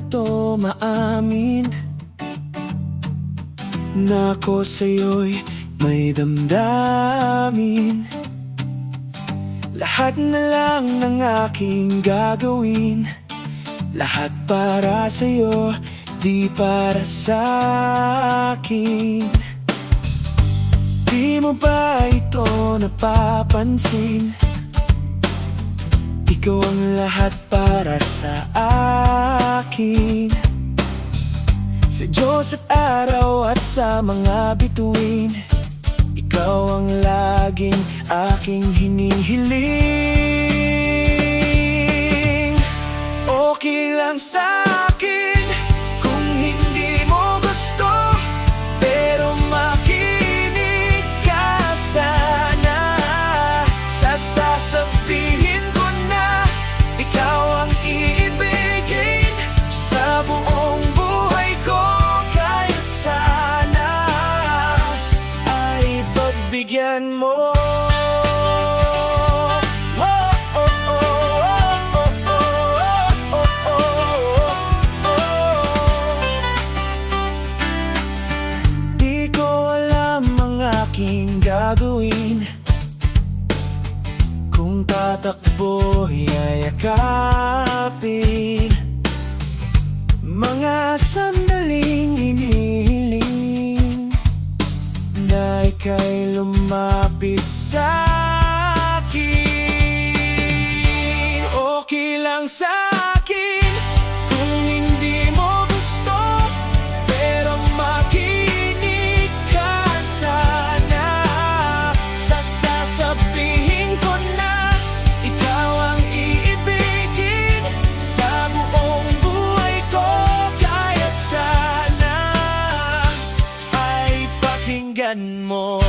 ito maamin na ako sa'yo'y may damdamin? Lahat na lang ng aking gagawin, lahat para sa'yo, di para sa'kin. Di mo ba ito napapansin? Ikaw ang lahat para sa akin. Sa Diyos at araw at sa mga bituin, ikaw ang laging aking hinihiling. Okay lang sa akin kung hindi mo gusto, pero makinig ka sana sa sasabihin ko na ikaw ang iibigin sa buong buhay ko. Kahit sana ay pagbigyan mo. Di ko alam ang aking gagawin kung tatakbo yayakapin mga sandaling hinihiling na ika'y lumapit sa'kin. Okay lang sa'kin kung hindi mo gusto, pero makinig ka sana sa sasabihin ko na ikaw ang iibigin sa buong buhay ko. Kahit sana ay pakinggan mo.